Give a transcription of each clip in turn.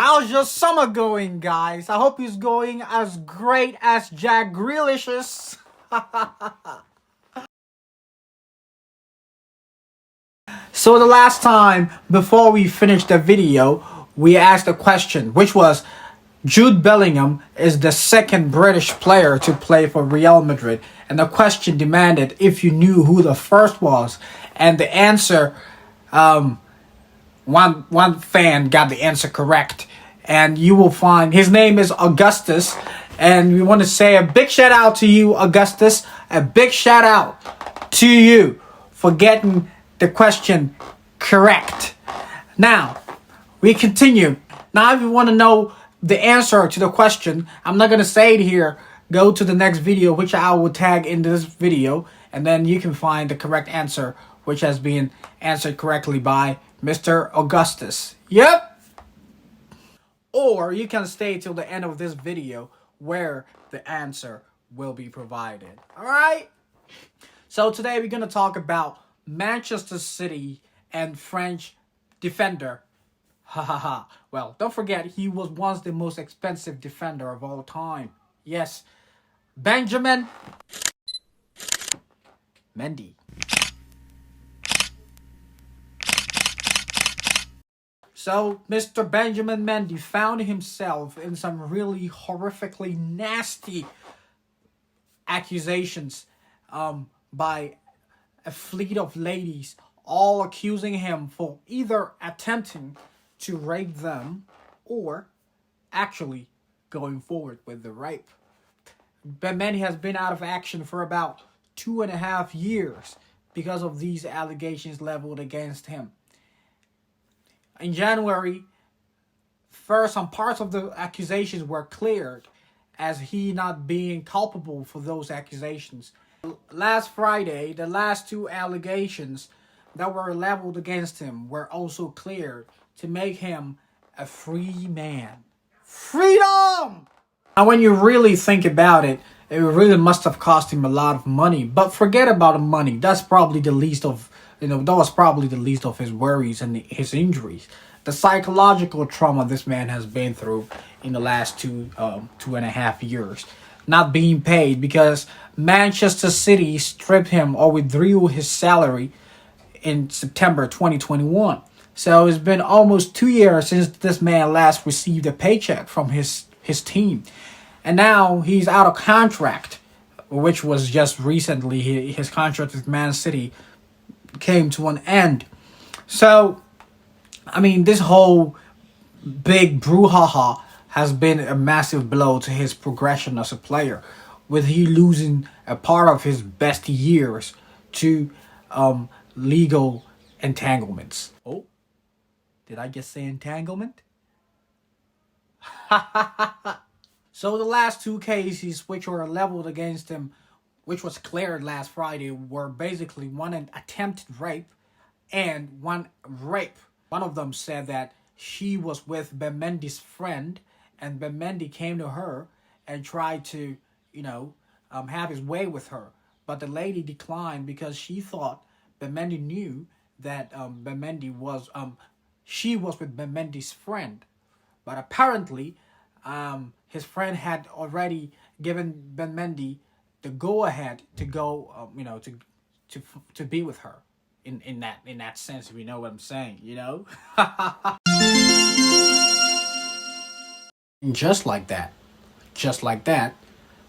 How's your summer going, guys? I hope it's going as great as Jack Grealish's. So the last time, before we finished the video, we asked a question, which was, Jude Bellingham is the second British player to play for Real Madrid. And the question demanded if you knew who the first was. And the answer, one fan got the answer correct. And you will find his name is Augustus. And we want to say a big shout out to you, Augustus. A big shout out to you for getting the question correct. Now, we continue. Now, if you want to know the answer to the question, I'm not going to say it here. Go to the next video, which I will tag in this video. And then you can find the correct answer, which has been answered correctly by Mr. Augustus. Yep. Or you can stay till the end of this video where the answer will be provided. Alright? So today we're going to talk about Manchester City and French defender. Well, don't forget, he was once the most expensive defender of all time. Yes, Benjamin Mendy. So, Mr. Benjamin Mendy found himself in some really horrifically nasty accusations by a fleet of ladies, all accusing him for either attempting to rape them or actually going forward with the rape. Mendy has been out of action for about 2.5 years because of these allegations leveled against him. In January, first, some parts of the accusations were cleared as he not being culpable for those accusations. Last Friday, the last two allegations that were leveled against him were also cleared to make him a free man. Freedom! Now, when you really think about it, it really must have cost him a lot of money. But forget about the money. That's probably the least of, that was probably the least of his worries and his injuries. The psychological trauma this man has been through in the last 2.5 years. Not being paid because Manchester City stripped him or withdrew his salary in September 2021. So it's been almost 2 years since this man last received a paycheck from his team. And now he's out of contract, which was just recently. His contract with Man City came to an end. So, I mean, this whole big brouhaha has been a massive blow to his progression as a player, with he losing a part of his best years to legal entanglements. Oh, did I just say entanglement? So the last two cases which were leveled against him, which was cleared last Friday, were basically one an attempted rape and one rape. One of them said that she was with Ben Mendy's friend, and Ben Mendy came to her and tried to, have his way with her. But the lady declined because she thought Ben Mendy knew that Ben Mendy was, she was with Ben Mendy's friend. But apparently, his friend had already given Ben Mendy the go-ahead to go, to be with her. In that sense, if you know what I'm saying, And just like that,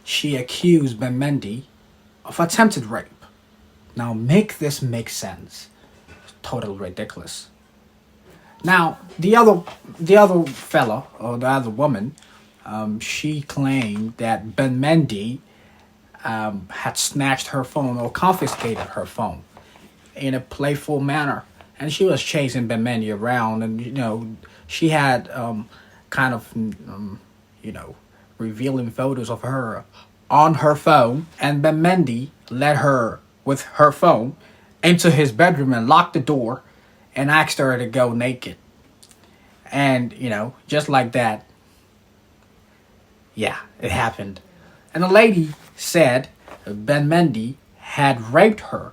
she accused Ben Mendy of attempted rape. Now make this make sense. It's totally ridiculous. Now the other fella or the other woman, she claimed that Ben Mendy had snatched her phone or confiscated her phone in a playful manner, and she was chasing Ben Mendy around, and she had revealing photos of her on her phone, and Ben Mendy led her with her phone into his bedroom and locked the door and asked her to go naked. And just like that, yeah, it happened. And the lady said Ben Mendy had raped her.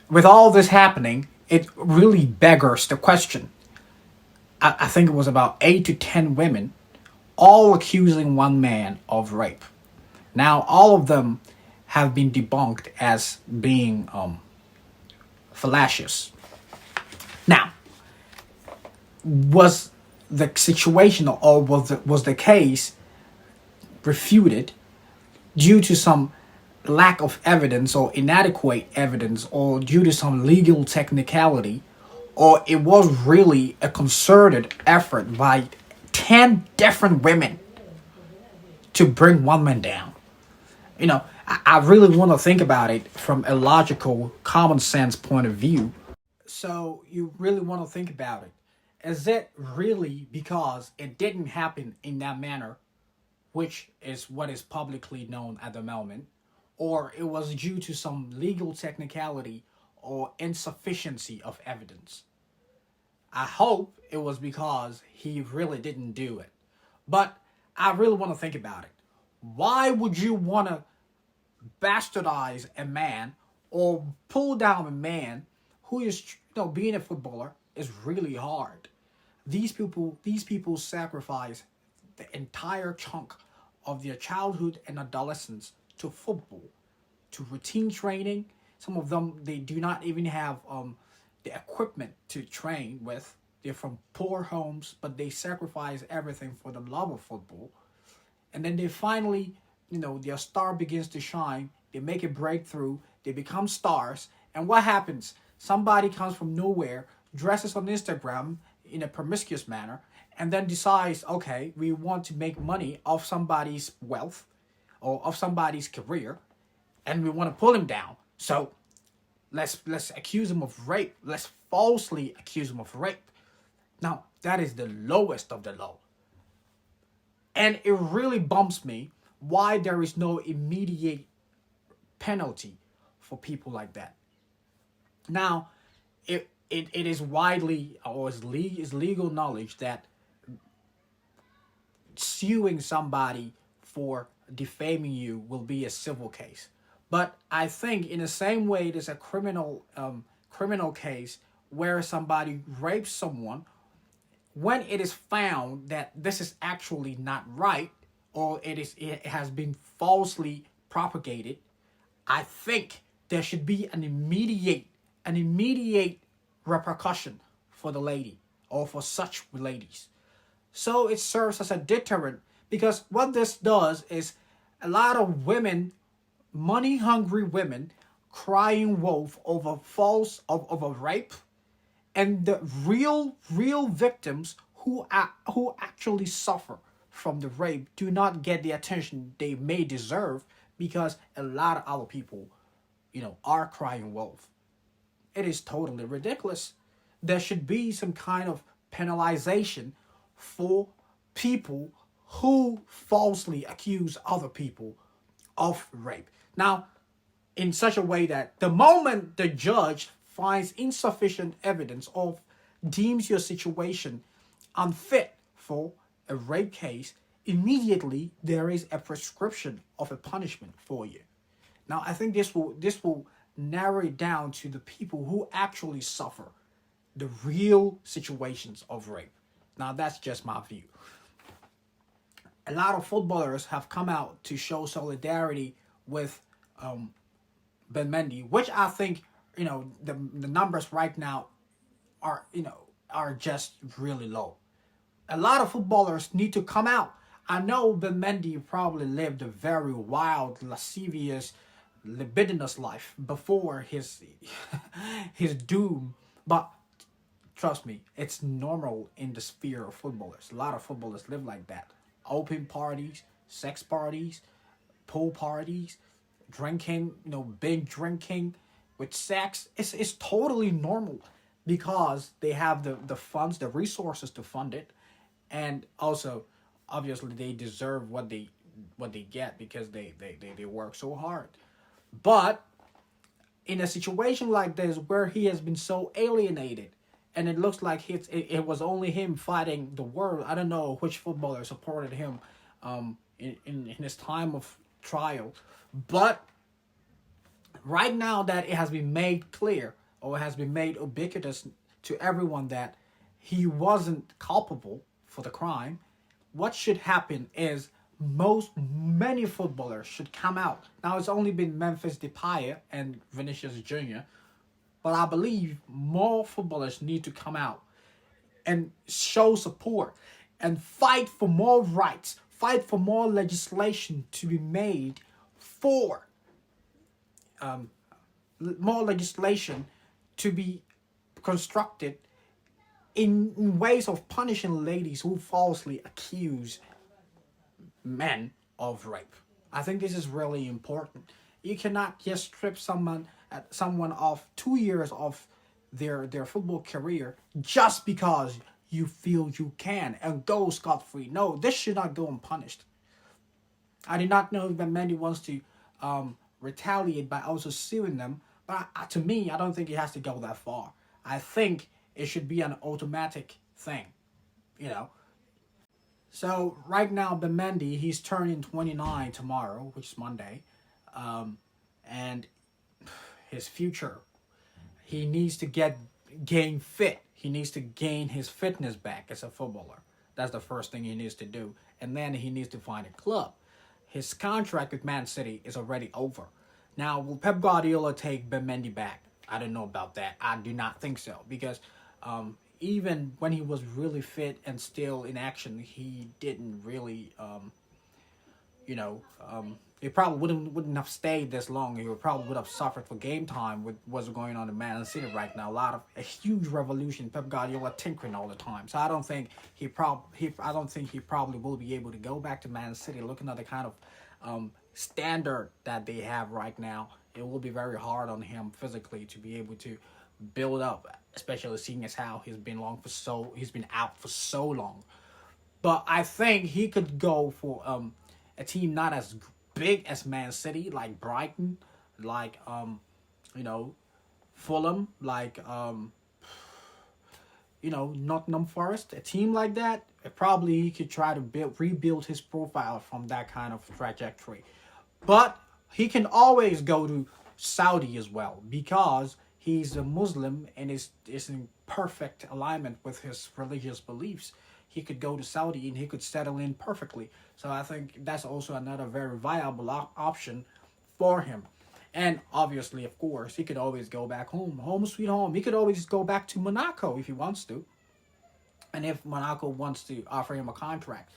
With all this happening, it really beggars the question, I think it was about 8 to 10 women, all accusing one man of rape. Now, all of them have been debunked as being fallacious. Now, was the situation or was the case refuted due to some lack of evidence or inadequate evidence or due to some legal technicality, or it was really a concerted effort by 10 different women to bring one man down? I really want to think about it from a logical, common sense point of view. So you really want to think about it. Is it really because it didn't happen in that manner, which is what is publicly known at the moment, or it was due to some legal technicality or insufficiency of evidence? I hope it was because he really didn't do it. But I really want to think about it. Why would you want to bastardize a man or pull down a man who is, being a footballer is really hard? These people sacrifice the entire chunk of their childhood and adolescence to football, to routine training. Some of them, they do not even have the equipment to train with. They're from poor homes, but they sacrifice everything for the love of football. And then they finally, their star begins to shine. They make a breakthrough. They become stars. And what happens? Somebody comes from nowhere, dresses on Instagram in a promiscuous manner, and then decides, okay, we want to make money off somebody's wealth or of somebody's career, and we want to pull him down. So let's accuse him of rape. Let's falsely accuse him of rape. Now, that is the lowest of the low. And it really bumps me why there is no immediate penalty for people like that. Now, it is widely, or is legal knowledge that suing somebody for defaming you will be a civil case. But I think in the same way there's a criminal case where somebody rapes someone, when it is found that this is actually not right, or it has been falsely propagated, I think there should be an immediate repercussion for the lady or for such ladies. So it serves as a deterrent, because what this does is a lot of women, money hungry women, crying wolf over over rape, and the real victims who actually suffer from the rape do not get the attention they may deserve, because a lot of other people, are crying wolf. It is totally ridiculous. There should be some kind of penalization for people who falsely accuse other people of rape. Now, in such a way that the moment the judge finds insufficient evidence or deems your situation unfit for a rape case, immediately there is a prescription of a punishment for you. Now, I think this will narrow it down to the people who actually suffer the real situations of rape. Now, that's just my view. A lot of footballers have come out to show solidarity with Ben Mendy, which I think, the numbers right now are just really low. A lot of footballers need to come out. I know Ben Mendy probably lived a very wild, lascivious, libidinous life before his his doom, but trust me, it's normal in the sphere of footballers. A lot of footballers live like that. Open parties, sex parties, pool parties, drinking, big drinking with sex. It's totally normal, because they have the funds, the resources to fund it, and also obviously they deserve what they get, because they work so hard. But in a situation like this where he has been so alienated, and it looks like it was only him fighting the world. I don't know which footballer supported him in his time of trial, but right now that it has been made clear, or has been made ubiquitous to everyone, that he wasn't culpable for the crime, what should happen is many footballers should come out. Now it's only been Memphis Depay and Vinicius Jr., but I believe more footballers need to come out and show support and fight for more rights, fight for more legislation to be made for more legislation to be constructed in ways of punishing ladies who falsely accuse men of rape. I think this is really important. You cannot just strip someone of 2 years of their football career just because you feel you can and go scot-free. No, this should not go unpunished. I did not know that Mendy wants to retaliate by also suing them, but to me, I don't think it has to go that far. I think it should be an automatic thing, you know. So right now, Mendy, he's turning 29 tomorrow, which is Monday, and his future, he needs to gain fit. He needs to gain his fitness back as a footballer. That's the first thing he needs to do, and then he needs to find a club. His contract with Man City is already over. Now, will Pep Guardiola take Mendy back? I don't know about that. I do not think so, because even when he was really fit and still in action, he didn't really, he probably wouldn't have stayed this long. He probably would have suffered for game time with what's going on in Man City right now. A huge revolution. Pep Guardiola tinkering all the time. So I don't think he probably will be able to go back to Man City. Looking at the kind of standard that they have right now, it will be very hard on him physically to be able to build up, especially seeing as how he's been out for so long. But I think he could go for a team not as big as Man City, like Brighton, like Fulham, like Nottingham Forest, a team like that. Probably he could try to rebuild his profile from that kind of trajectory. But he can always go to Saudi as well, because he's a Muslim and is in perfect alignment with his religious beliefs. He could go to Saudi and he could settle in perfectly. So I think that's also another very viable option for him. And obviously, of course, he could always go back home. Home sweet home. He could always go back to Monaco if he wants to. And if Monaco wants to offer him a contract.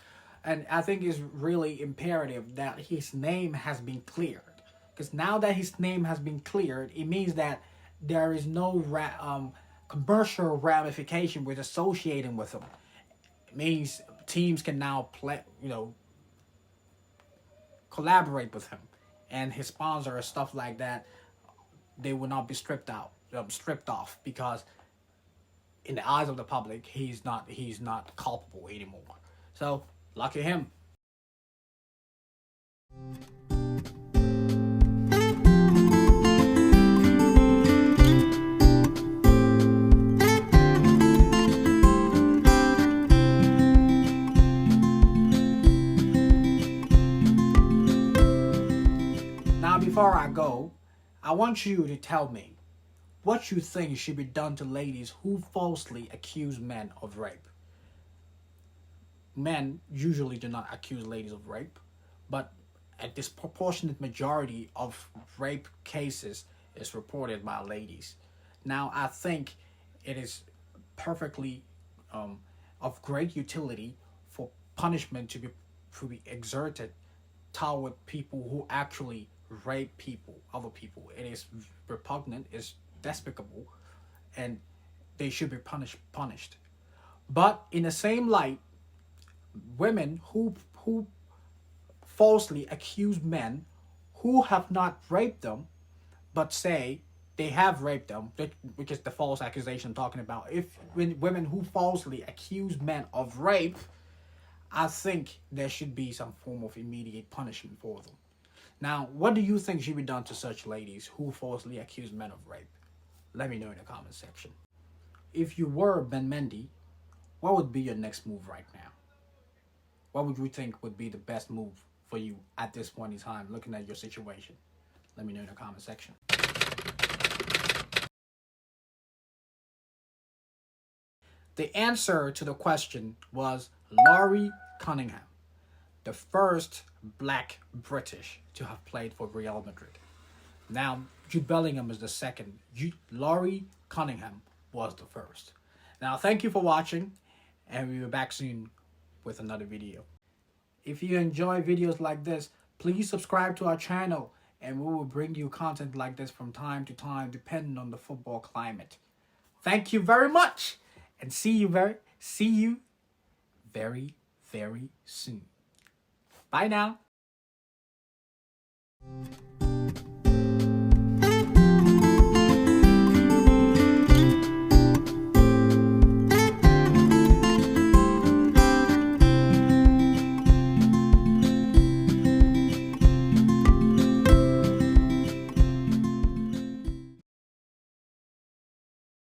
And I think it's really imperative that his name has been cleared. Because now that his name has been cleared, it means that there is no commercial ramification with associating with him. It means teams can now collaborate with him, and his sponsor and stuff like that. They will not be stripped off, because in the eyes of the public, he's not culpable anymore. So lucky him. Before I go, I want you to tell me what you think should be done to ladies who falsely accuse men of rape. Men usually do not accuse ladies of rape, but a disproportionate majority of rape cases is reported by ladies. Now, I think it is perfectly of great utility for punishment to be exerted toward people who actually rape other people. It is repugnant, it's despicable, and they should be punished. But in the same light, women who falsely accuse men who have not raped them, but say they have raped them, which is the false accusation I'm talking about. When women who falsely accuse men of rape, I think there should be some form of immediate punishment for them. Now, what do you think should be done to such ladies who falsely accuse men of rape? Let me know in the comment section. If you were Ben Mendy, what would be your next move right now? What would you think would be the best move for you at this point in time, looking at your situation? Let me know in the comment section. The answer to the question was Laurie Cunningham, the first black British to have played for Real Madrid. Now, Jude Bellingham is the second. Laurie Cunningham was the first. Now, thank you for watching, and we'll be back soon with another video. If you enjoy videos like this, please subscribe to our channel, and we will bring you content like this from time to time, depending on the football climate. Thank you very much, and see you very, very soon. Bye now.